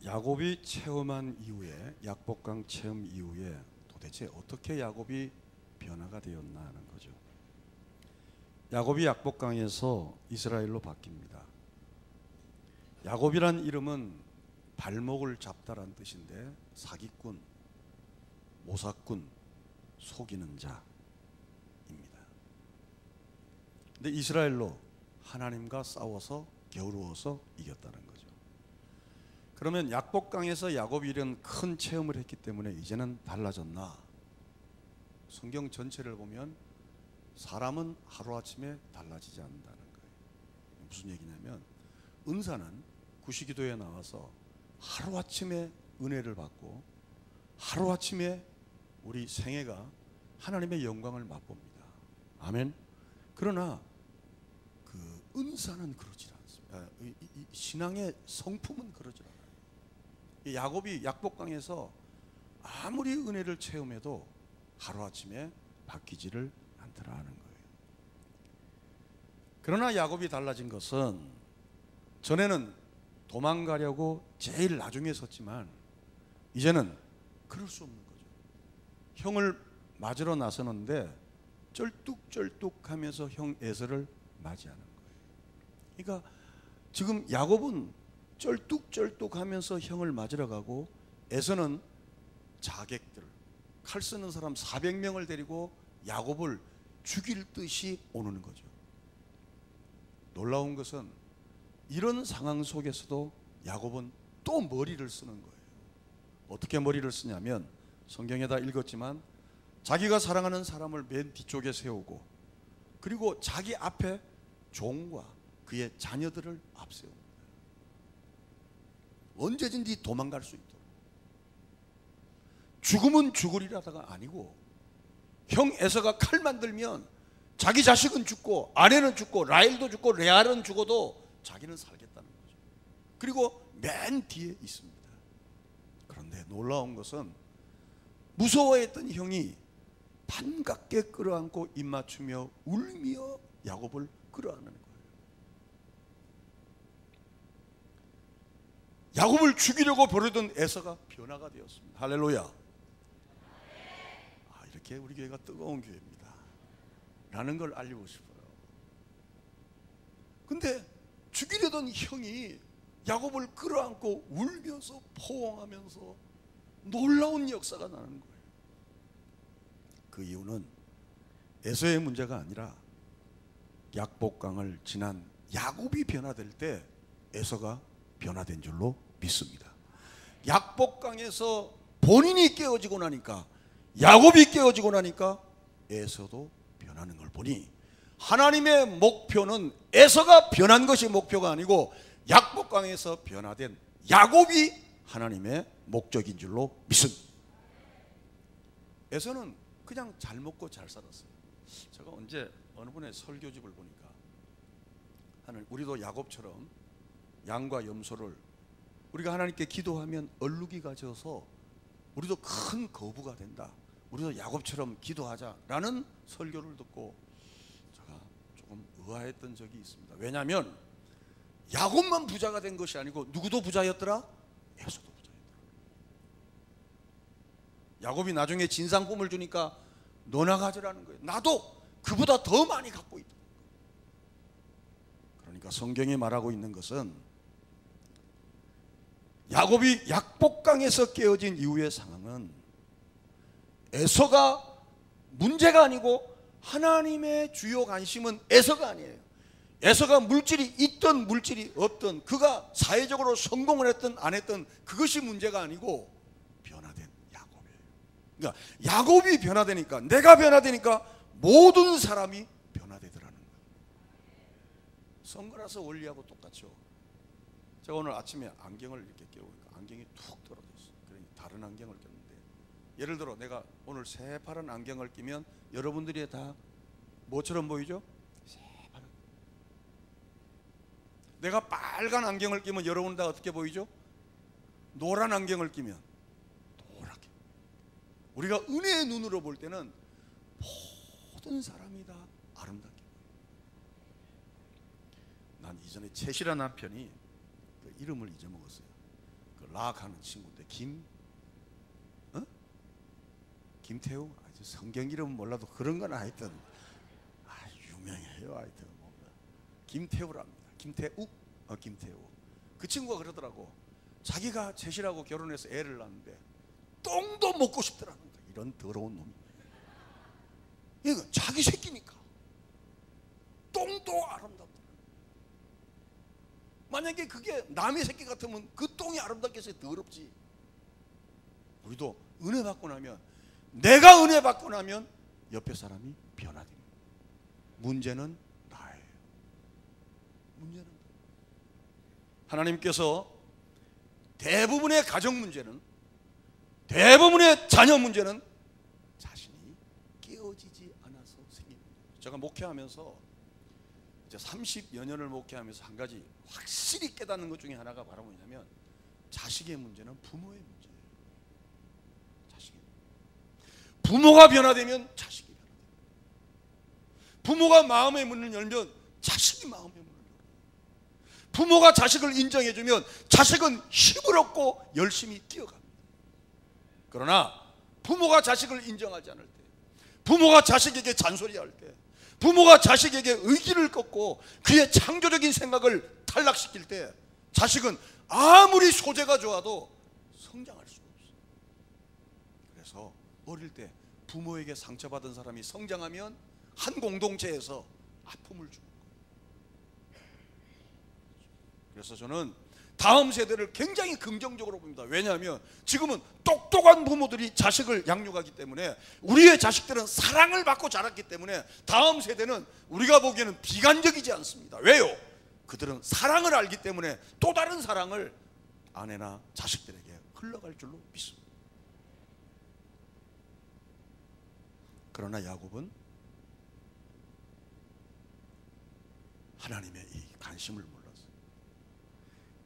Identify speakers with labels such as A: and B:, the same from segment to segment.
A: 야곱이 체험한 이후에, 약복강 체험 이후에 도대체 어떻게 야곱이 변화가 되었나 하는 거죠. 야곱이 약복강에서 이스라엘로 바뀝니다. 야곱이란 이름은 발목을 잡다란 뜻인데 사기꾼, 모사꾼, 속이는 자입니다. 근데 이스라엘로 하나님과 싸워서 겨루어서 이겼다는 거죠. 그러면 약복강에서 야곱이 이런 큰 체험을 했기 때문에 이제는 달라졌나? 성경 전체를 보면 사람은 하루아침에 달라지지 않는다는 거예요. 무슨 얘기냐면 은사는 구시기도에 나와서 하루아침에 은혜를 받고 하루아침에 우리 생애가 하나님의 영광을 맛봅니다. 아멘. 그러나 그 은사는 그렇지 않습니다. 이 신앙의 성품은 그러지 않아요. 야곱이 약복강에서 아무리 은혜를 체험해도 하루아침에 바뀌지를 않더라는 거예요. 그러나 야곱이 달라진 것은 전에는 도망가려고 제일 나중에 섰지만 이제는 그럴 수 없는 거죠. 형을 맞으러 나서는데 쩔뚝쩔뚝하면서 형 에서를 맞이하는 거예요. 그러니까 지금 야곱은 쩔뚝쩔뚝하면서 형을 맞으러 가고 에서는 자객들, 칼 쓰는 사람 400명을 데리고 야곱을 죽일 듯이 오는 거죠. 놀라운 것은 이런 상황 속에서도 야곱은 또 머리를 쓰는 거예요. 어떻게 머리를 쓰냐면 성경에다 읽었지만 자기가 사랑하는 사람을 맨 뒤쪽에 세우고 그리고 자기 앞에 종과 그의 자녀들을 앞세웁니다. 언제든지 도망갈 수 있도록. 죽으면 죽으리라다가 아니고 형 에서가 칼만 들면 자기 자식은 죽고 아내는 죽고 라헬도 죽고 레알은 죽어도 자기는 살겠다는 거죠. 그리고 맨 뒤에 있습니다. 그런데 놀라운 것은 무서워했던 형이 반갑게 끌어안고 입맞추며 울며 야곱을 끌어안는 거예요. 야곱을 죽이려고 버리던 에서가 변화가 되었습니다. 할렐루야. 이렇게 우리 교회가 뜨거운 교회입니다 라는 걸 알리고 싶어요. 근데 죽이려던 형이 야곱을 끌어안고 울면서 포옹하면서 놀라운 역사가 나는 거예요. 그 이유는 에서의 문제가 아니라 약복강을 지난 야곱이 변화될 때 에서가 변화된 줄로 믿습니다. 약복강에서 본인이 깨어지고 나니까 야곱이 깨어지고 나니까 에서도 변하는 걸 보니 하나님의 목표는 에서가 변한 것이 목표가 아니고 약복강에서 변화된 야곱이 하나님의 목적인 줄로 믿습니다. 에서는 그냥 잘 먹고 잘 살았어요. 제가 언제 어느 분의 설교집을 보니까 우리도 야곱처럼 양과 염소를 우리가 하나님께 기도하면 얼룩이가 져서 우리도 큰 거부가 된다. 우리도 야곱처럼 기도하자라는 설교를 듣고 제가 조금 의아했던 적이 있습니다. 왜냐하면 야곱만 부자가 된 것이 아니고 누구도 부자였더라? 에서도 부자였더라. 야곱이 나중에 진상 꿈을 주니까 너나 가져라는 거예요. 나도 그보다 더 많이 갖고 있다. 그러니까 성경이 말하고 있는 것은 야곱이 약복강에서 깨어진 이후의 상황은 에서가 문제가 아니고 하나님의 주요 관심은 에서가 아니에요. 에서가 물질이 있든 물질이 없든 그가 사회적으로 성공을 했든 안 했든 그것이 문제가 아니고 변화된 야곱이에요. 그러니까 야곱이 변화되니까 내가 변화되니까 모든 사람이 변화되더라는 거예요. 선글라스 원리하고 똑같죠. 제가 오늘 아침에 안경을 이렇게 끼우니까 안경이 툭 떨어졌어요. 그러니 다른 안경을 꼈는데 예를 들어 내가 오늘 새파란 안경을 끼면 여러분들이 다 뭐처럼 보이죠? 새파란. 내가 빨간 안경을 끼면 여러분 다 어떻게 보이죠? 노란 안경을 끼면 노랗게. 우리가 은혜의 눈으로 볼 때는 모든 사람이 다 아름답게 보여요. 난 이전에 채시라 남편이 그 이름을 잊어먹었어요. 그 락하는 친구인데 김태우? 아주 성경 이름 몰라도 그런 건 하여튼 유명해요. 하여튼 김태우랍니다. 김태우. 그 친구가 그러더라고. 자기가 셋이라고 결혼해서 애를 낳는데 똥도 먹고 싶더라는 거야. 이런 더러운 놈이. 이거 자기 새끼니까 똥도 아름답다. 만약에 그게 남의 새끼 같으면 그 똥이 아름답게 해서 더럽지. 우리도 은혜 받고 나면, 내가 은혜 받고 나면 옆에 사람이 변화됩니다. 문제는 나예요. 문제는 하나님께서 대부분의 가정 문제는, 대부분의 자녀 문제는 자신이 깨어지지 않아서 생긴 문제예요. 제가 목회하면서 이제 30여 년을 목회하면서 한 가지 확실히 깨닫는 것 중에 하나가 바로 뭐냐면, 자식의 문제는 부모의 문제예요. 자식의 문제. 부모가 변화되면 자식이 변화돼요. 부모가 마음의 문을 열면 자식이 마음의 문을 열어요. 부모가 자식을 인정해주면 자식은 힘을 얻고 열심히 뛰어갑니다. 그러나 부모가 자식을 인정하지 않을 때, 부모가 자식에게 잔소리할 때, 부모가 자식에게 의기를 꺾고 그의 창조적인 생각을 탈락시킬 때, 자식은 아무리 소재가 좋아도 성장할 수가 없어요. 그래서 어릴 때 부모에게 상처받은 사람이 성장하면 한 공동체에서 아픔을 주는 거예요. 그래서 저는 다음 세대를 굉장히 긍정적으로 봅니다. 왜냐하면 지금은 똑똑한 부모들이 자식을 양육하기 때문에, 우리의 자식들은 사랑을 받고 자랐기 때문에 다음 세대는 우리가 보기에는 비관적이지 않습니다. 왜요? 그들은 사랑을 알기 때문에 또 다른 사랑을 아내나 자식들에게 흘러갈 줄로 믿습니다. 그러나 야곱은 하나님의 이 관심을 몰랐어요.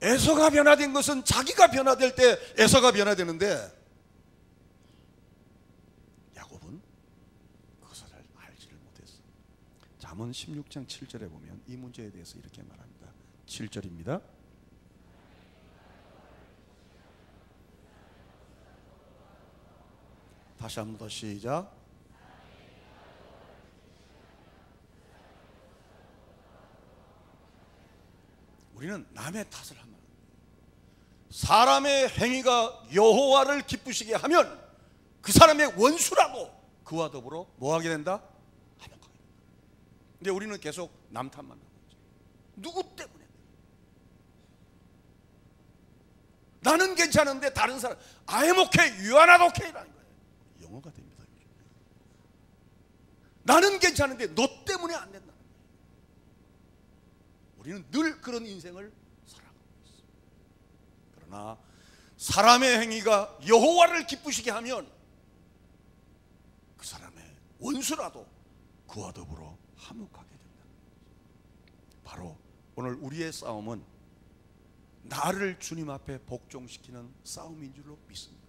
A: 에서가 변화된 것은 자기가 변화될 때 에서가 변화되는데, 야곱은 그것을 알지를 못했어요. 잠언 16장 7절에 보면 이 문제에 대해서 이렇게 말합니다. 7절입니다. 다시 한 번 더 시작. 우리는 남의 탓을 하면, 사람의 행위가 여호와를 기쁘시게 하면 그 사람의 원수라도 그와 더불어 뭐하게 된다? 화목하게 된다. 근데 우리는 계속 남 탓만 하고 있죠. 누구 때문에? 나는 괜찮은데 다른 사람 I am okay, you are not okay라는 거예요. 영어가 됩니다. 나는 괜찮은데 너 때문에 안 된다. 우리는 늘 그런 인생을 살아가고 있습니다. 그러나 사람의 행위가 여호와를 기쁘시게 하면 그 사람의 원수라도 그와 더불어 화목하게 된다. 바로 오늘 우리의 싸움은 나를 주님 앞에 복종시키는 싸움인 줄로 믿습니다.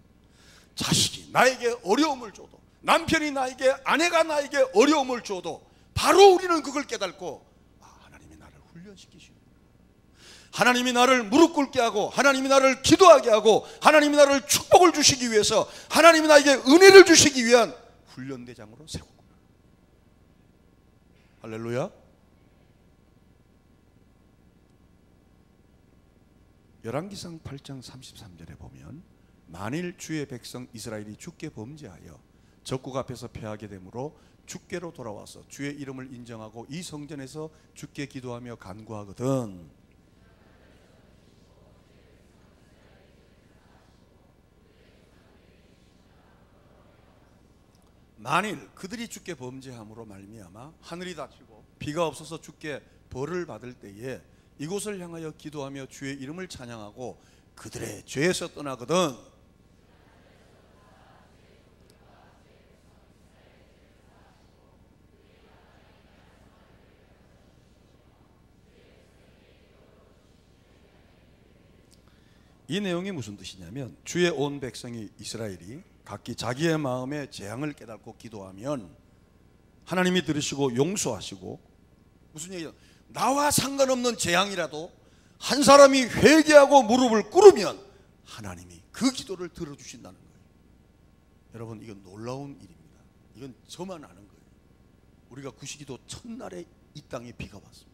A: 자식이 나에게 어려움을 줘도, 남편이 나에게, 아내가 나에게 어려움을 줘도 바로 우리는 그걸 깨닫고, 훈련시키시는, 하나님이 나를 무릎 꿇게 하고, 하나님이 나를 기도하게 하고, 하나님이 나를 축복을 주시기 위해서, 하나님이 나에게 은혜를 주시기 위한 훈련대장으로 세우고. 할렐루야. 열왕기상 8장 33절에 보면, 만일 주의 백성 이스라엘이 주께 범죄하여 적국 앞에서 패하게 되므로 주께로 돌아와서 주의 이름을 인정하고 이 성전에서 주께 기도하며 간구하거든. 만일 그들이 주께 범죄함으로 말미암아 하늘이 닫히고 비가 없어서 주께 벌을 받을 때에 이곳을 향하여 기도하며 주의 이름을 찬양하고 그들의 죄에서 떠나거든. 이 내용이 무슨 뜻이냐면, 주의 온 백성이 이스라엘이 각기 자기의 마음의 재앙을 깨닫고 기도하면 하나님이 들으시고 용서하시고, 무슨 얘기냐, 나와 상관없는 재앙이라도 한 사람이 회개하고 무릎을 꿇으면 하나님이 그 기도를 들어주신다는 거예요. 여러분, 이건 놀라운 일입니다. 이건 저만 아는 거예요. 우리가 구시기도 첫날에 이 땅에 비가 왔습니다.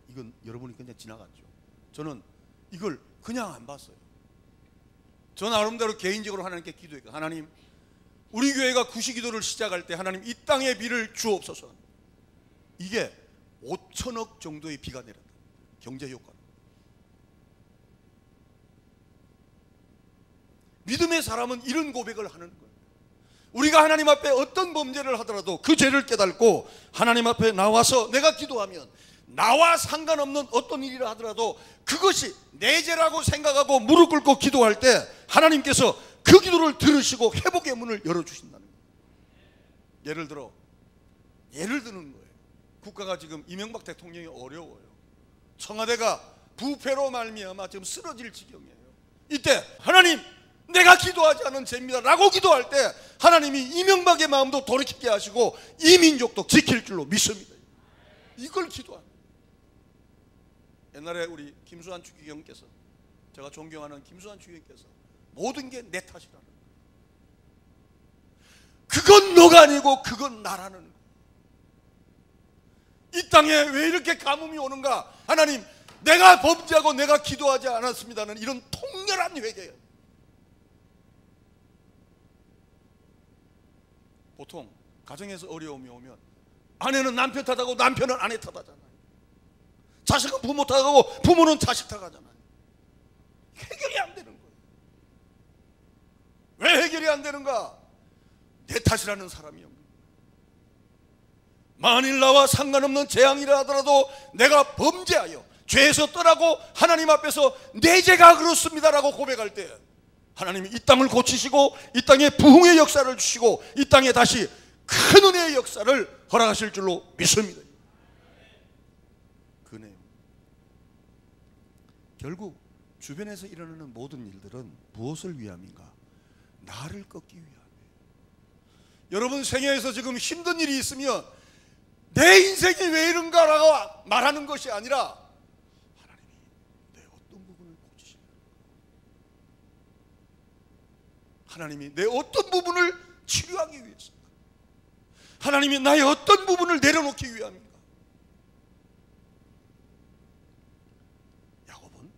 A: 이건 여러분이 그냥 지나갔죠. 저는 이걸 그냥 안 봤어요. 저 나름대로 개인적으로 하나님께 기도했고, 하나님, 우리 교회가 구시기도를 시작할 때 하나님 이 땅에 비를 주옵소서. 이게 5천억 정도의 비가 내렸다. 경제 효과. 믿음의 사람은 이런 고백을 하는 거예요. 우리가 하나님 앞에 어떤 범죄를 하더라도 그 죄를 깨닫고 하나님 앞에 나와서 내가 기도하면, 나와 상관없는 어떤 일이라 하더라도 그것이 내 죄라고 생각하고 무릎 꿇고 기도할 때 하나님께서 그 기도를 들으시고 회복의 문을 열어주신다는 거예요. 예를 드는 거예요. 국가가 지금 이명박 대통령이 어려워요. 청와대가 부패로 말미암아 지금 쓰러질 지경이에요. 이때 하나님, 내가 기도하지 않은 죄입니다 라고 기도할 때 하나님이 이명박의 마음도 돌이키게 하시고 이 민족도 지킬 줄로 믿습니다. 이걸 기도합니다. 옛날에 우리 김수환 추기경께서, 제가 존경하는 김수환 추기경께서 모든 게 내 탓이라는 거예요. 그건 너가 아니고 그건 나라는 거예요. 이 땅에 왜 이렇게 가뭄이 오는가? 하나님, 내가 범죄하고 내가 기도하지 않았습니다는 이런 통렬한 회개예요. 보통 가정에서 어려움이 오면 아내는 남편 탓하고 남편은 아내 탓하잖아요. 자식은 부모 탓하고 부모는 자식 탓하잖아요. 해결이 안 되는 거예요. 왜 해결이 안 되는가? 내 탓이라는 사람이 없는 거예요. 만일 나와 상관없는 재앙이라 하더라도 내가 범죄하여 죄에서 떠나고 하나님 앞에서 내 죄가 그렇습니다라고 고백할 때 하나님이 이 땅을 고치시고 이 땅에 부흥의 역사를 주시고 이 땅에 다시 큰 은혜의 역사를 허락하실 줄로 믿습니다. 그 내용. 결국 주변에서 일어나는 모든 일들은 무엇을 위함인가? 나를 꺾기 위함이에요. 여러분 생애에서 지금 힘든 일이 있으면 내 인생이 왜 이런가라고 말하는 것이 아니라 하나님이 내 어떤 부분을 고치시는가, 하나님이 내 어떤 부분을 치료하기 위해서, 하나님이 나의 어떤 부분을 내려놓기 위함인가. 야곱은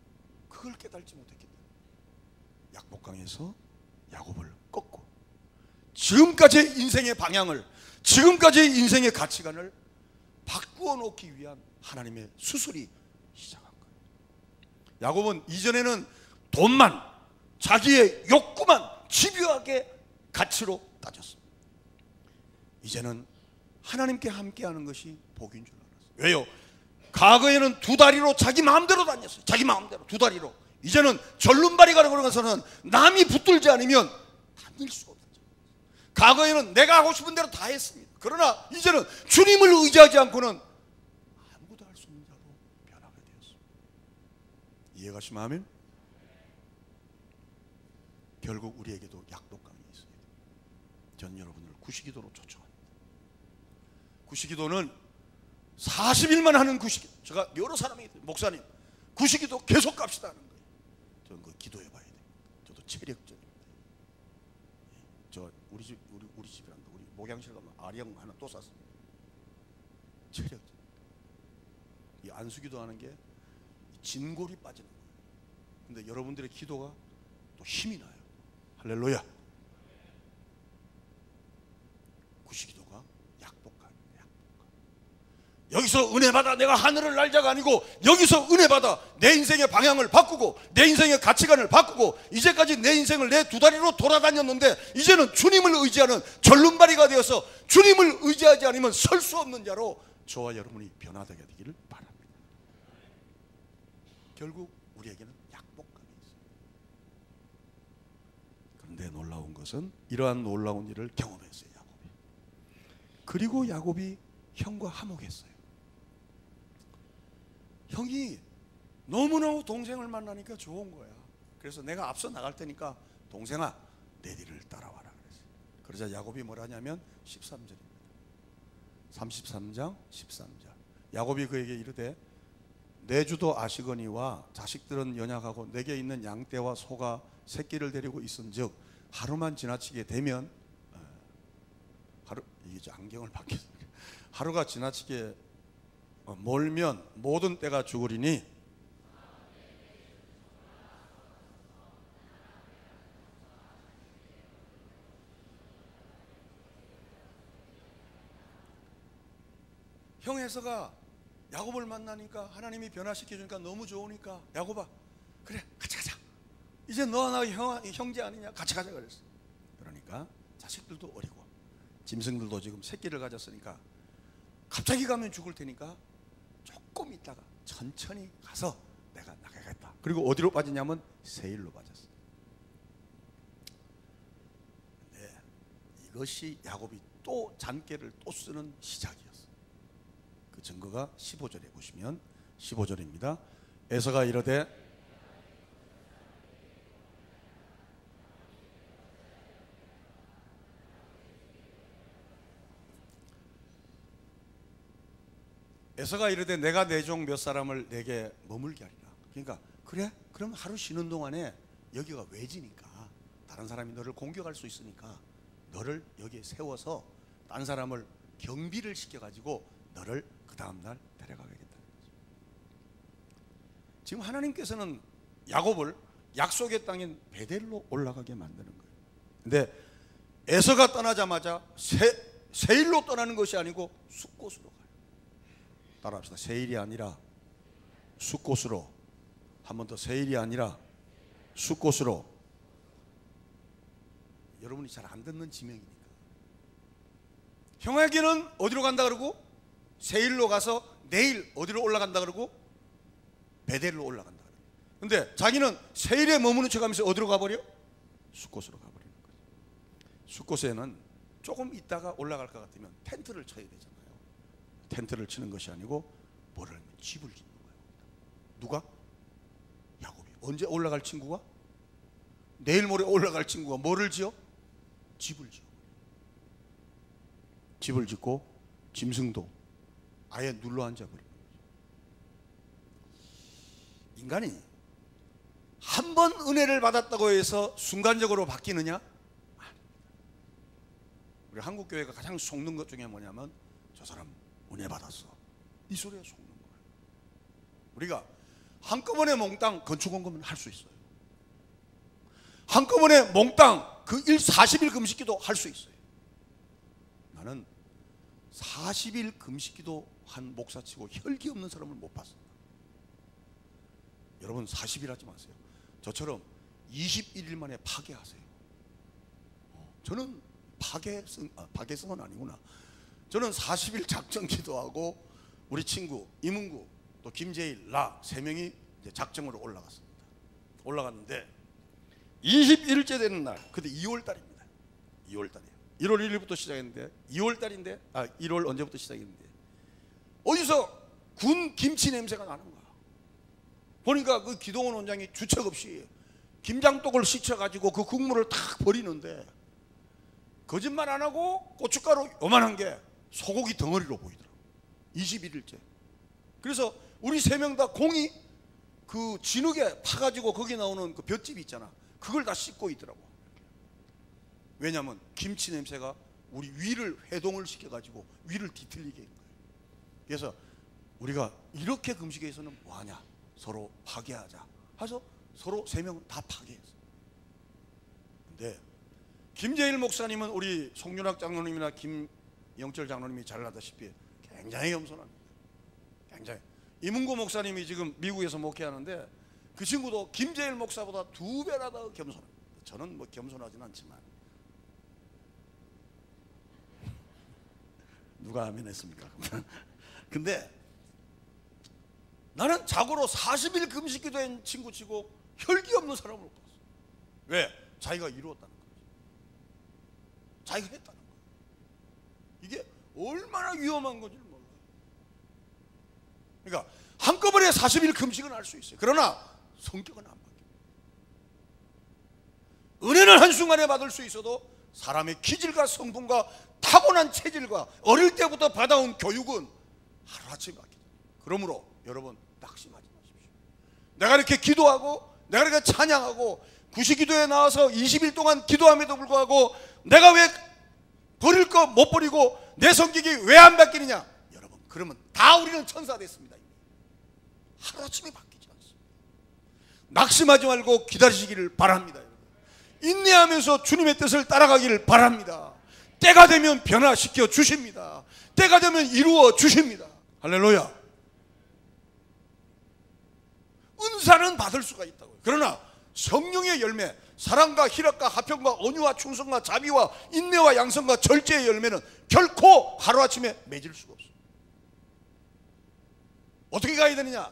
A: 그걸 깨달지 못했기 때문에 약복강에서 야곱을 꺾고 지금까지의 인생의 방향을, 지금까지의 인생의 가치관을 바꾸어 놓기 위한 하나님의 수술이 시작한 거예요. 야곱은 이전에는 돈만, 자기의 욕구만 집요하게 가치로 따졌습니다. 이제는 하나님께 함께하는 것이 복인 줄 알았어요. 왜요? 과거에는 두 다리로 자기 마음대로 다녔어요. 자기 마음대로 두 다리로. 이제는 절름발이가 그런 것은 남이 붙들지 않으면 다닐 수가 없어요. 과거에는 내가 하고 싶은 대로 다 했습니다. 그러나 이제는 주님을 의지하지 않고는 아무것도 할 수 없는 자로 변하게 되었습니다. 이해가시면 아멘? 결국 우리에게도 약독강이 있어야 돼요. 전 여러분을 구시기도로 초청합니다. 구시기도는 40일만 하는 구시기도. 제가 여러 사람이 목사님 구시기도 계속 갑시다 하는 거예요. 저는 그 기도해 봐야 돼요. 저도 체력적입니다. 저 우리 집이란다. 우리 목양실 가면 아령 하나 또 샀습니다. 체력. 이 안수기도 하는 게 진골이 빠지는 거예요. 근데 여러분들의 기도가 또 힘이 나요. 할렐루야. 구시기도가 약복합니다. 약복합. 여기서 은혜 받아 내가 하늘을 날 자가 아니고 여기서 은혜 받아 내 인생의 방향을 바꾸고 내 인생의 가치관을 바꾸고 이제까지 내 인생을 내 두 다리로 돌아다녔는데 이제는 주님을 의지하는 절름발이가 되어서 주님을 의지하지 않으면 설 수 없는 자로 저와 여러분이 변화되게 되기를 바랍니다. 결국 우리에게는 약복감이 있어요. 그런데 놀라운 것은 이러한 놀라운 일을 경험했어요. 야곱이. 그리고 야곱이 형과 화목했어요. 형이 너무너무 동생을 만나니까 좋은 거야. 그래서 내가 앞서 나갈 테니까 동생아 내 뒤를 따라와라 그랬어요. 그러자 야곱이 뭐라냐면 13절입니다. 33장 13절. 야곱이 그에게 이르되 내주도 아시거니와 자식들은 연약하고 내게 있는 양떼와 소가 새끼를 데리고 있은즉 하루만 지나치게 되면 이게 안경을 바뀌었어. 하루가 지나치게 몰면 모든 때가 죽으리니 형 에서가 야곱을 만나니까 하나님이 변화시켜 주니까 너무 좋으니까 야곱아 그래 같이 가자. 이제 너와 나 형제 아니냐 같이 가자 그랬어. 그러니까 자식들도 어리고 짐승들도 지금 새끼를 가졌으니까 갑자기 가면 죽을 테니까 조금 있다가 천천히 가서 내가 나가겠다. 그리고 어디로 빠지냐면 세일로 빠졌어. 네, 이것이 야곱이 또 잔꾀를 또 쓰는 시작이었어. 그 증거가 15절에 보시면 15절입니다. 에서가 이르되 에서가 이르되 내가 내 종 몇 사람을 내게 머물게 하리라. 그러니까 그래? 그럼 하루 쉬는 동안에 여기가 외지니까 다른 사람이 너를 공격할 수 있으니까 너를 여기에 세워서 딴 사람을 경비를 시켜가지고 너를 그 다음날 데려가겠다. 지금 하나님께서는 야곱을 약속의 땅인 베델로 올라가게 만드는 거예요. 근데 에서가 떠나자마자 세일로 떠나는 것이 아니고 숫곳으로 가요. 따라합시다. 세일이 아니라 숫곳으로. 한 번 더. 세일이 아니라 숫곳으로. 여러분이 잘 안 듣는 지명이니까. 형에게는 어디로 간다 그러고 세일로 가서 내일 어디로 올라간다 그러고 베델로 올라간다 그러고. 근데 자기는 세일에 머무는 척하면서 어디로 가버려? 숫곳으로 가버리는 거죠. 숫곳에는 조금 있다가 올라갈 것 같으면 텐트를 쳐야 되잖아요. 텐트를 치는 것이 아니고 뭐를 하면 집을 짓는 거예요. 누가? 야곱이. 언제 올라갈 친구가? 내일 모레 올라갈 친구가 뭐를 지어? 집을 지어. 집을 짓고 짐승도 아예 눌러 앉아버리는 거죠. 인간이 한 번 은혜를 받았다고 해서 순간적으로 바뀌느냐? 우리 한국교회가 가장 속는 것 중에 뭐냐면 저 사람 은혜 받았어. 이 소리에 속는 거예요. 우리가 한꺼번에 몽땅 건축원금은 할 수 있어요. 한꺼번에 몽땅 그 40일 금식기도 할 수 있어요. 나는 40일 금식기도 한 목사치고 혈기 없는 사람을 못 봤습니다. 여러분 40일 하지 마세요. 저처럼 21일 만에 파괴하세요. 저는 파괴성은 아니구나. 저는 40일 작전 기도하고 우리 친구 이문구 또 김재일 나 3명이 이제 작정으로 올라갔습니다. 올라갔는데 21일째 되는 날, 그때 2월 달입니다. 2월 달이에요. 1월 1일부터 시작했는데 2월 달인데 1월 언제부터 시작했는데 어디서 군 김치 냄새가 나는 거야. 보니까 그 기동원 원장이 주책 없이 김장독을 씻어가지고 그 국물을 탁 버리는데 거짓말 안 하고 고춧가루 요만한 게 소고기 덩어리로 보이더라고. 21일째. 그래서 우리 3명 다 공이 그 진흙에 파가지고 거기 나오는 그 볏짚 있잖아. 그걸 다 씻고 있더라고. 왜냐하면 김치 냄새가 우리 위를 회동을 시켜가지고 위를 뒤틀리게 하는 거예요. 그래서 우리가 이렇게 금식에서는 뭐하냐? 서로 파괴하자. 해서 서로 3명은 다 파괴했어요. 근데 김재일 목사님은 우리 송윤학 장로님이나 김영철 장로님이 잘 아다시피 굉장히 겸손합니다. 굉장히. 이문구 목사님이 지금 미국에서 목회하는데 그 친구도 김재일 목사보다 2배나 더 겸손합니다. 저는 뭐 겸손하진 않지만 누가 아멘 했습니까? 근데 나는 자고로 40일 금식기도한 친구치고 혈기 없는 사람을 못 봤어. 왜? 자기가 이루었다는 거지. 자기가 했다는 거야. 이게 얼마나 위험한 건지를 몰라요. 그러니까 한꺼번에 40일 금식은 할 수 있어요. 그러나 성격은 안 바뀌어요. 은혜는 한순간에 받을 수 있어도 사람의 기질과 성분과 타고난 체질과 어릴 때부터 받아온 교육은 하루아침에 바뀌어요. 그러므로 여러분 낙심하지 마십시오. 내가 이렇게 기도하고 내가 이렇게 찬양하고 구시기도에 나와서 20일 동안 기도함에도 불구하고 내가 왜 버릴 거 못 버리고 내 성격이 왜 안 바뀌느냐? 여러분, 그러면 다 우리는 천사 됐습니다. 하루아침에 바뀌지 않습니다. 낙심하지 말고 기다리시기를 바랍니다. 인내하면서 주님의 뜻을 따라가기를 바랍니다. 때가 되면 변화시켜 주십니다. 때가 되면 이루어 주십니다. 할렐루야. 은사는 받을 수가 있다고요. 그러나 성령의 열매, 사랑과 희락과 화평과 온유와 충성과 자비와 인내와 양성과 절제의 열매는 결코 하루아침에 맺을 수가 없어요. 어떻게 가야 되느냐?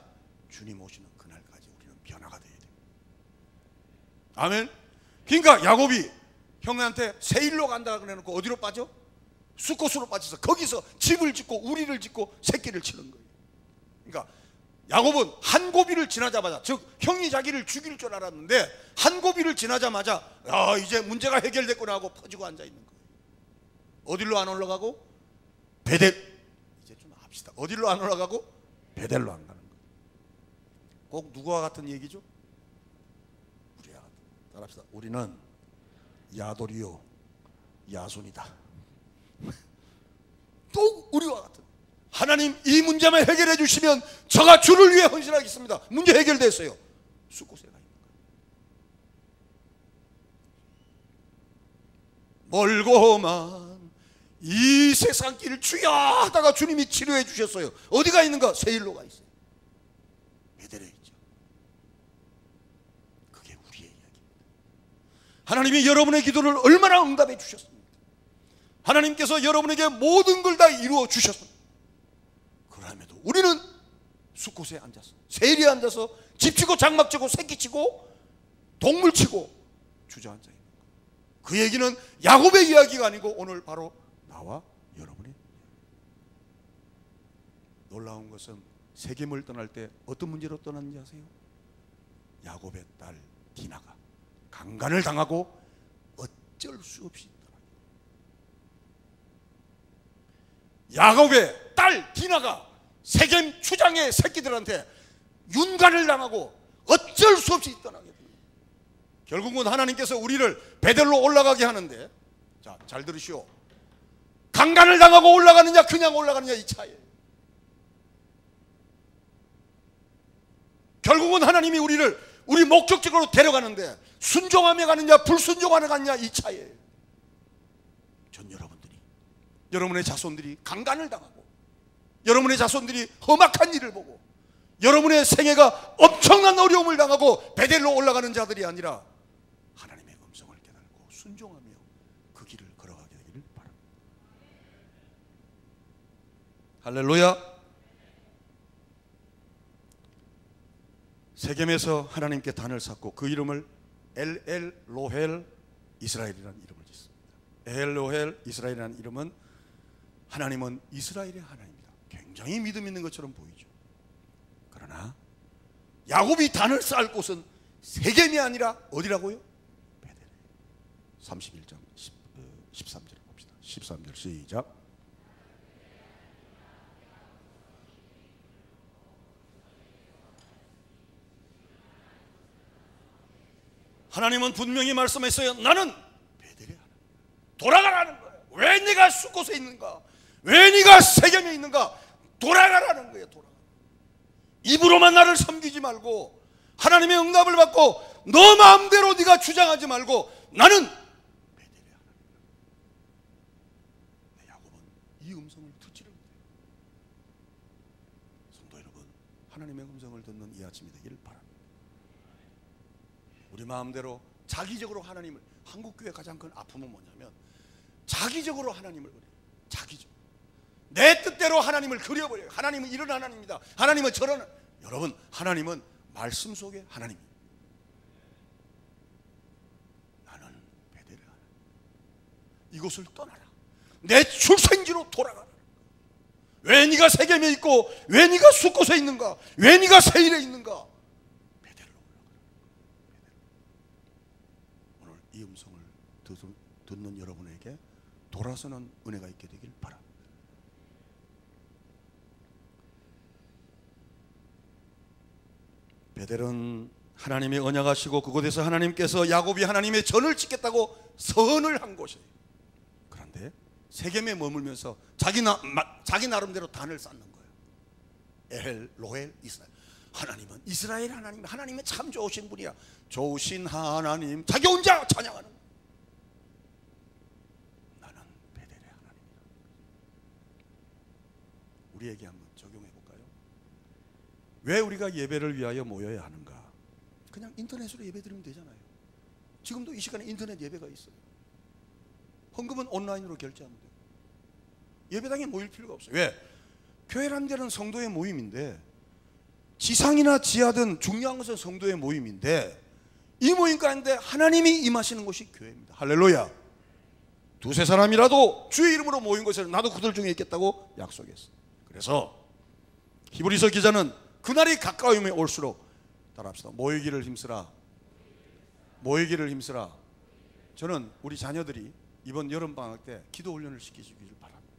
A: 주님 오시는 그날까지 우리는 변화가 되어야 돼요. 아멘. 그러니까 야곱이 형한테 세일로 간다 그래놓고 어디로 빠져? 숫곳으로 빠져서 거기서 집을 짓고 우리를 짓고 새끼를 치는 거예요. 그러니까 야곱은 한 고비를 지나자마자, 즉 형이 자기를 죽일 줄 알았는데 한 고비를 지나자마자 이제 문제가 해결됐구나 하고 퍼지고 앉아있는 거예요. 어디로 안 올라가고? 베델. 이제 좀 합시다. 어디로 안 올라가고? 베델로 안 가는 거예요. 꼭 누구와 같은 얘기죠? 우리와 같은. 따라합시다. 우리는 야돌이요 야손이다. 또 우리와 같은. 하나님 이 문제만 해결해 주시면 저가 주를 위해 헌신하겠습니다. 문제 해결됐어요. 숫곳에 가 있는 거예요. 멀고만 이 세상 길을 주여 하다가 주님이 치료해 주셨어요. 어디가 있는가? 세일로 가 있어요. 베델에 있죠. 그게 우리의 이야기입니다. 하나님이 여러분의 기도를 얼마나 응답해 주셨습니까? 하나님께서 여러분에게 모든 걸 다 이루어 주셨습니다. 그럼에도 우리는 숫곳에 앉아서, 세일에 앉아서 집치고 장막치고 새끼치고 동물치고 주저앉아 있는 거예요. 그 얘기는 야곱의 이야기가 아니고 오늘 바로 나와 여러분의. 놀라운 것은 세겜을 떠날 때 어떤 문제로 떠났는지 아세요? 야곱의 딸 디나가 강간을 당하고 어쩔 수 없이 야곱의 딸 디나가 세겜 추장의 새끼들한테 윤간을 당하고 어쩔 수 없이 떠나게 됩니다. 결국은 하나님께서 우리를 베델로 올라가게 하는데, 자, 잘 들으시오. 강간을 당하고 올라가느냐 그냥 올라가느냐 이 차이에요. 결국은 하나님이 우리 목적적으로 데려가는데 순종하며 가느냐 불순종하며 가느냐 이 차이에요. 전 여러분의 자손들이 강간을 당하고 여러분의 자손들이 험악한 일을 보고 여러분의 생애가 엄청난 어려움을 당하고 베델로 올라가는 자들이 아니라 하나님의 음성을 깨닫고 순종하며 그 길을 걸어가게 되기를 바랍니다. 할렐루야. 세겜에서 하나님께 단을 쌓고 그 이름을 엘엘 로헬 이스라엘이라는 이름을 짓습니다. 엘엘 로헬 이스라엘이라는 이름은 하나님은 이스라엘의 하나님입니다. 굉장히 믿음 있는 것처럼 보이죠. 그러나 야곱이 단을 쌓을 곳은 세겜이 아니라 어디라고요? 베델. 31장 13절 봅시다. 13절 시작. 하나님은 분명히 말씀했어요. 나는 베델의 하나님. 돌아가라는 거예요. 왜 네가 숫곳에 있는가? 왜 네가 세겜에 있는가? 돌아가라는 거예요. 돌아가. 입으로만 나를 섬기지 말고 하나님의 응답을 받고 너 마음대로 네가 주장하지 말고 나는 베델의 하나님. 야곱은 이 음성을 듣지를 못해요. 성도 여러분, 하나님의 음성을 듣는 이 아침이 되기를 바랍니다. 우리 마음대로 자기적으로 하나님을, 한국교회 가장 큰 아픔은 뭐냐면 자기적으로 하나님을 그려요. 자기적으로 내 뜻대로 하나님을 그려버려요. 하나님은 이런 하나님입니다. 하나님은 저런. 여러분, 하나님은 말씀 속의 하나님입니다. 나는 베델의 하나님. 이곳을 떠나라. 내 출생지로 돌아가라. 왜 네가 세겜에 있고 왜 네가 숫곳에 있는가? 왜 네가 세일에 있는가? 베델로 올라가라. 오늘 이 음성을 듣는 여러분에게 돌아서는 은혜가 있게 되길 바랍니다. 베델은 하나님의 언약하시고 그곳에서 하나님께서 야곱이 하나님의 전을 짓겠다고 선을 한 곳이에요. 그런데 세겜에 머물면서 자기 나름대로 단을 쌓는 거예요. 엘 로엘 이스라엘. 하나님은 이스라엘 하나님, 하나님은 참 좋으신 분이야. 좋으신 하나님, 자기 혼자 찬양하는 거예요. 나는 베델의 하나님이다. 우리에게 한번 적용해 볼까요? 왜 우리가 예배를 위하여 모여야 하는가? 그냥 인터넷으로 예배 드리면 되잖아요. 지금도 이 시간에 인터넷 예배가 있어요. 헌금은 온라인으로 결제하면 돼요. 예배당에 모일 필요가 없어요. 왜? 교회라는 데는 성도의 모임인데, 지상이나 지하든 중요한 것은 성도의 모임인데, 이 모임 가운데 하나님이 임하시는 곳이 교회입니다. 할렐루야. 두세 사람이라도 주의 이름으로 모인 곳에서 나도 그들 중에 있겠다고 약속했어요. 그래서 히브리서 기자는 그날이 가까움에 올수록, 따라합시다. 모이기를 힘쓰라. 모이기를 힘쓰라. 저는 우리 자녀들이 이번 여름방학 때 기도 훈련을 시키시기를 바랍니다.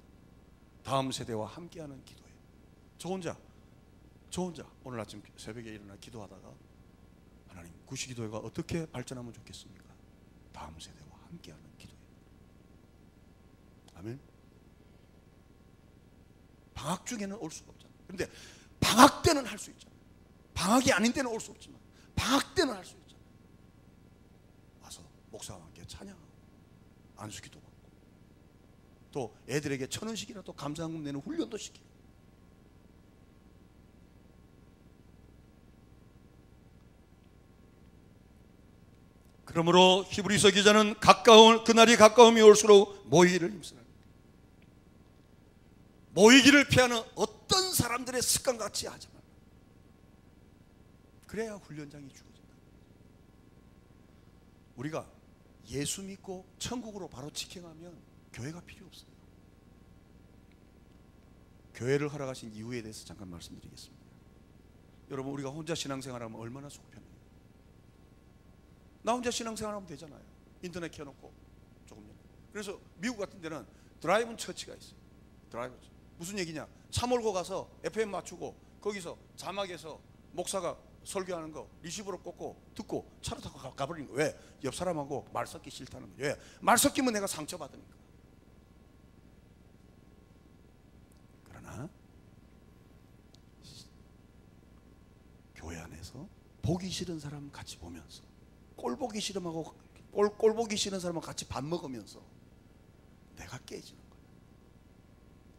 A: 다음 세대와 함께하는 기도예요. 저 혼자 오늘 아침 새벽에 일어나 기도하다가, 하나님, 구시기도회가 어떻게 발전하면 좋겠습니까? 다음 세대와 함께하는 기도예요. 아멘. 방학 중에는 올 수가 없잖아요. 그런데 방학 때는 할 수 있잖아요. 방학이 아닌 때는 올 수 없지만 방학 때는 할 수 있잖아요. 와서 목사와 함께 찬양하고 안수기도 받고, 또 애들에게 1,000원씩이라도 감사한금 내는 훈련도 시키고. 그러므로 히브리서 기자는 그날이 가까움이 올수록 모이기를 힘쓰라. 모이기를 피하는 어떤 사람들의 습관 같이 하지 말라. 그래야 훈련장이 주어진다. 우리가 예수 믿고 천국으로 바로 직행하면 교회가 필요 없어요. 교회를 허락하신 이유에 대해서 잠깐 말씀드리겠습니다. 여러분, 우리가 혼자 신앙생활하면 얼마나 속 편해요. 나 혼자 신앙생활하면 되잖아요. 인터넷 켜놓고 조금 전에. 그래서 미국 같은 데는 드라이브 처치가 있어요. 드라이브. 무슨 얘기냐? 차 몰고 가서 FM 맞추고 거기서 자막에서 목사가 설교하는 거 리시버로 꽂고 듣고 차로 타고 가버리는 거예요. 왜? 옆 사람하고 말 섞기 싫다는 거예요. 왜? 말 섞이면 내가 상처받으니까. 그러나 교회 안에서 보기 싫은 사람 같이 보면서, 꼴 보기 싫음하고 꼴 보기 싫은 사람하고 같이 밥 먹으면서 내가 깨지는 거예요.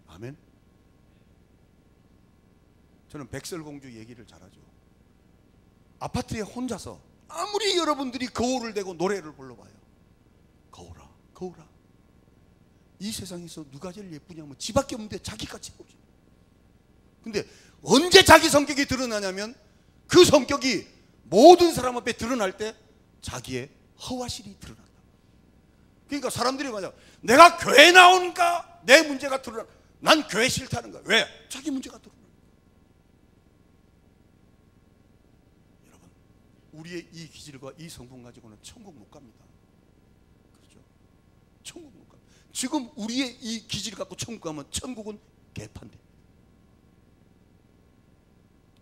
A: 아멘. 저는 백설공주 얘기를 잘하죠. 아파트에 혼자서 아무리 여러분들이 거울을 대고 노래를 불러봐요. 거울아, 거울아, 이 세상에서 누가 제일 예쁘냐면 지밖에 없는데 자기가 최고지. 근데 언제 자기 성격이 드러나냐면, 그 성격이 모든 사람 앞에 드러날 때 자기의 허와실이 드러난다. 그러니까 사람들이 말이야, 내가 교회 나오니까 내 문제가 드러나. 난 교회 싫다는 거야. 왜? 자기 문제가 드러나. 여러분, 우리의 이 기질과 이 성품 가지고는 천국 못 갑니다. 그렇죠? 천국 못 갑니다. 지금 우리의 이 기질 갖고 천국 가면 천국은 개판돼.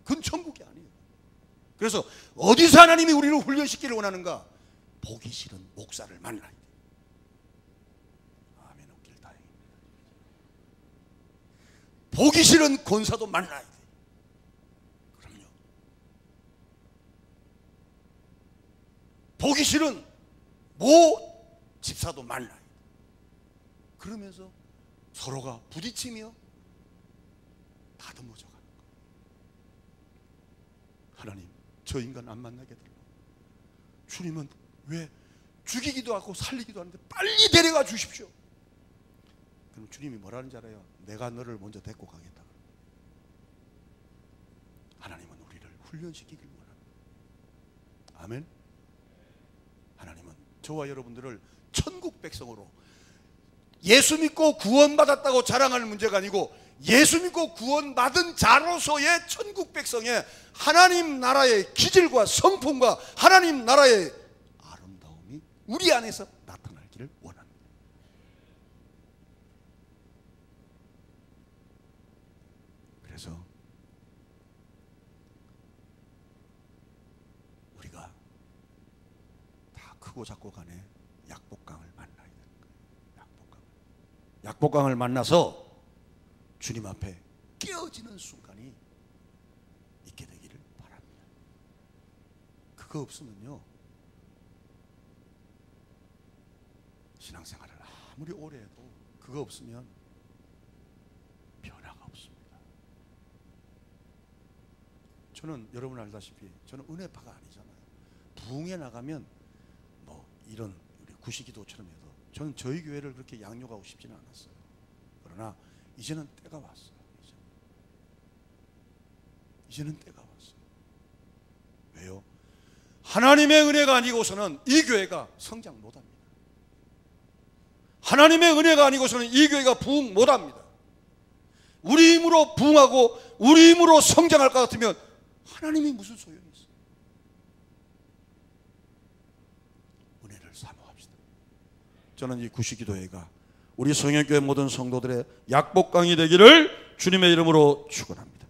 A: 그건 천국이 아니에요. 그래서 어디서 하나님이 우리를 훈련시키기를 원하는가? 보기 싫은 목사를 만나야 돼. 아멘. 없길 다행입니다. 보기 싫은 권사도 만나야 돼. 그럼요. 보기 싫은 모 집사도 만나야 돼. 그러면서 서로가 부딪히며 다듬어져 가는 거예요. 하나님, 저 인간 안 만나게 달라. 주님은 왜 죽이기도 하고 살리기도 하는데 빨리 데려가 주십시오. 그럼 주님이 뭐라는지 알아요? 내가 너를 먼저 데리고 가겠다. 하나님은 우리를 훈련시키길 원합니다. 아멘. 하나님은 저와 여러분들을 천국 백성으로, 예수 믿고 구원받았다고 자랑하는 문제가 아니고 예수 믿고 구원받은 자로서의 천국 백성의 하나님 나라의 기질과 성품과 하나님 나라의 아름다움이 우리 안에서 나타나기를 원합니다. 그래서 크고 작고 간에 약복강을 만나야 되는 거예요. 약복강을 만나서 주님 앞에 깨어지는 순간이 있게 되기를 바랍니다. 그거 없으면요, 신앙생활을 아무리 오래 해도 그거 없으면 변화가 없습니다. 저는 여러분 알다시피 저는 은혜파가 아니잖아요. 부흥에 나가면 뭐 이런 우리 구시기도처럼 해도 저는 저희 교회를 그렇게 양육하고 싶지는 않았어요. 그러나 이제는 때가 왔어요. 이제는 때가 왔어요. 왜요? 하나님의 은혜가 아니고서는 이 교회가 성장 못합니다. 하나님의 은혜가 아니고서는 이 교회가 부흥 못합니다. 우리 힘으로 부흥하고 우리 힘으로 성장할 것 같으면 하나님이 무슨 소용이 있어요? 은혜를 사모합시다. 저는 이 구시기도회가 우리 성령교회 모든 성도들의 약복강이 되기를 주님의 이름으로 축원합니다.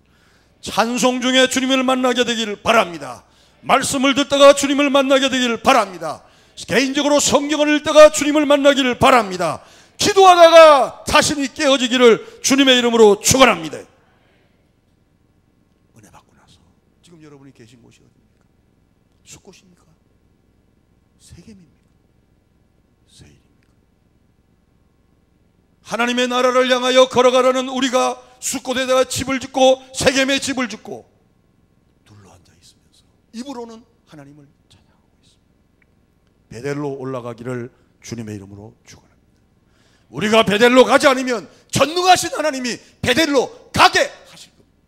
A: 찬송 중에 주님을 만나게 되기를 바랍니다. 말씀을 듣다가 주님을 만나게 되기를 바랍니다. 개인적으로 성경을 읽다가 주님을 만나기를 바랍니다. 기도하다가 자신이 깨어지기를 주님의 이름으로 축원합니다. 은혜 받고 나서 지금 여러분이 계신 곳이 어디입니까? 숫곳입니까? 세겜입니까? 세일입니까? 하나님의 나라를 향하여 걸어가려는 우리가 숫곳에다가 집을 짓고 세겜에 집을 짓고 둘러앉아 있으면서 입으로는 하나님을 찬양하고 있습니다. 베델로 올라가기를 주님의 이름으로 축원합니다. 우리가 베델로 가지 않으면 전능하신 하나님이 베델로 가게 하실 겁니다.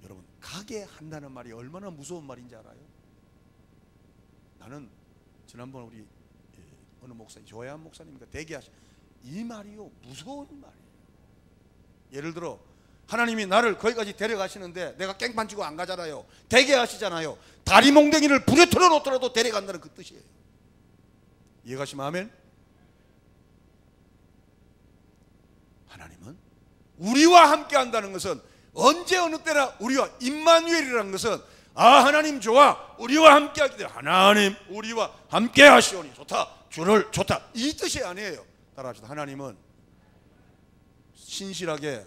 A: 여러분, 가게 한다는 말이 얼마나 무서운 말인지 알아요? 나는 지난번 우리 어느 목사님, 조혜한 목사님과 대기하신 이 말이요, 무서운 말이에요. 예를 들어 하나님이 나를 거기까지 데려가시는데 내가 깽판 치고 안 가잖아요. 대기하시잖아요. 다리 몽댕이를 불에 틀어놓더라도 데려간다는 그 뜻이에요. 이해가시면 아멘? 하나님은 우리와 함께 한다는 것은 언제 어느 때나 우리와 임마누엘이라는 것은 하나님 좋아, 우리와 함께 하기 때문에 하나님 우리와 함께 하시오니 좋다, 주를 좋다, 이 뜻이 아니에요. 따라합시다. 하나님은 신실하게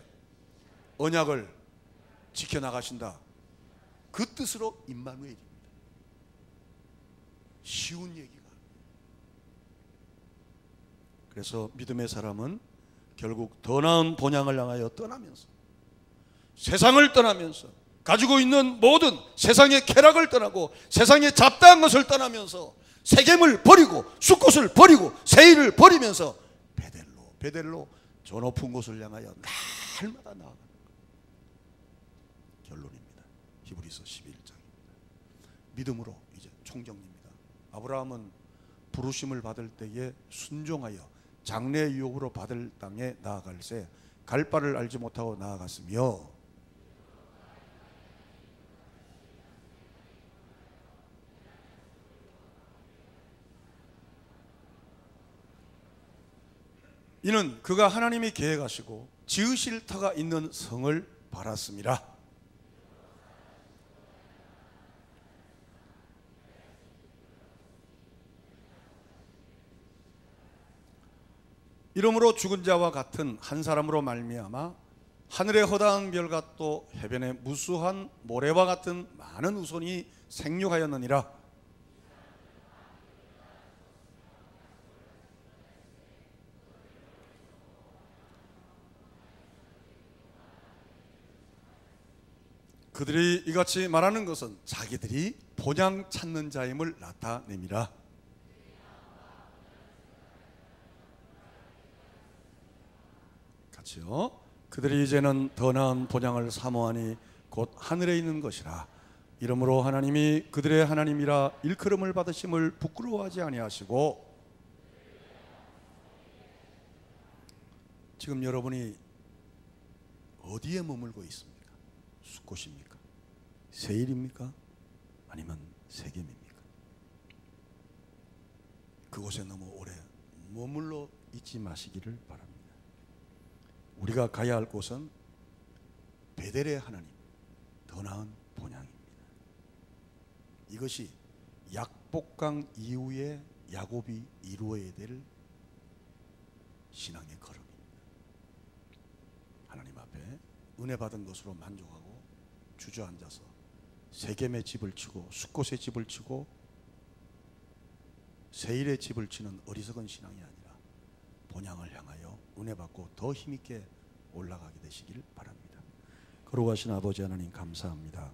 A: 언약을 지켜나가신다, 그 뜻으로 임마누엘입니다. 쉬운 얘기가. 그래서 믿음의 사람은 결국 더 나은 본향을 향하여 떠나면서, 세상을 떠나면서, 가지고 있는 모든 세상의 쾌락을 떠나고 세상의 잡다한 것을 떠나면서 세겜을 버리고 숫곳을 버리고 세일을 버리면서 베델로 저 높은 곳을 향하여 날마다 나아가는 결론입니다. 히브리서 11장입니다. 믿음으로 이제 총정리입니다. 아브라함은 부르심을 받을 때에 순종하여 장래 유업으로 받을 땅에 나아갈새 갈 바를 알지 못하고 나아갔으며, 이는 그가 하나님이 계획하시고 지으실 터가 있는 성을 바랐습니다. 이러므로 죽은 자와 같은 한 사람으로 말미암아 하늘의 허다한 별과 또 해변의 무수한 모래와 같은 많은 후손이 생육하였느니라. 그들이 이같이 말하는 것은 자기들이 본향 찾는 자임을 나타냅니다. 같이요. 그들이 이제는 더 나은 본향을 사모하니 곧 하늘에 있는 것이라. 이러므로 하나님이 그들의 하나님이라 일컬음을 받으심을 부끄러워하지 아니하시고, 지금 여러분이 어디에 머물고 있습니까? 숫곳입니까? 세일입니까? 아니면 세겜입니까? 그곳에 너무 오래 머물러 있지 마시기를 바랍니다. 우리가 가야 할 곳은 베델의 하나님, 더 나은 본향입니다. 이것이 약복강 이후의 야곱이 이루어야 될 신앙의 걸음입니다. 하나님 앞에 은혜 받은 것으로 만족하고 주저앉아서 세겜의 집을 치고 숫곳의 집을 치고 세일의 집을 치는 어리석은 신앙이 아니라 본향을 향하여 은혜 받고 더 힘있게 올라가게 되시길 바랍니다. 거룩하신 아버지 하나님 감사합니다.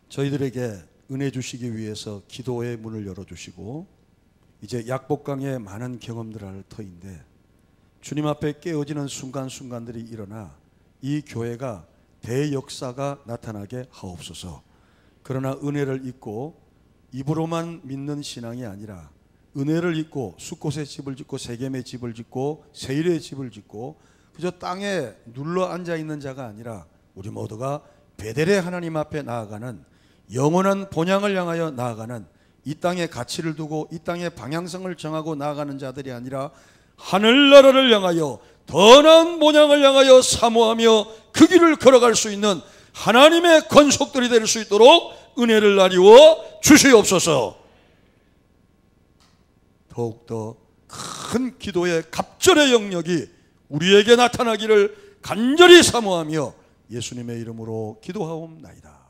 A: 저희들에게 은혜 주시기 위해서 기도의 문을 열어주시고 이제 약복강의 많은 경험들 할 터인데 주님 앞에 깨어지는 순간순간들이 일어나 이 교회가 대역사가 나타나게 하옵소서. 그러나 은혜를 잊고 입으로만 믿는 신앙이 아니라 은혜를 잊고 숫곳의 집을 짓고 세겜의 집을 짓고 세일의 집을 짓고 그저 땅에 눌러 앉아 있는 자가 아니라 우리 모두가 베델의 하나님 앞에 나아가는 영원한 본향을 향하여 나아가는 이 땅에 가치를 두고 이 땅의 방향성을 정하고 나아가는 자들이 아니라 하늘나라를 향하여 더 나은 본향을 향하여 사모하며 그 길을 걸어갈 수 있는 하나님의 권속들이 될 수 있도록 은혜를 나리워 주시옵소서. 더욱더 큰 기도의 갑절의 영역이 우리에게 나타나기를 간절히 사모하며 예수님의 이름으로 기도하옵나이다.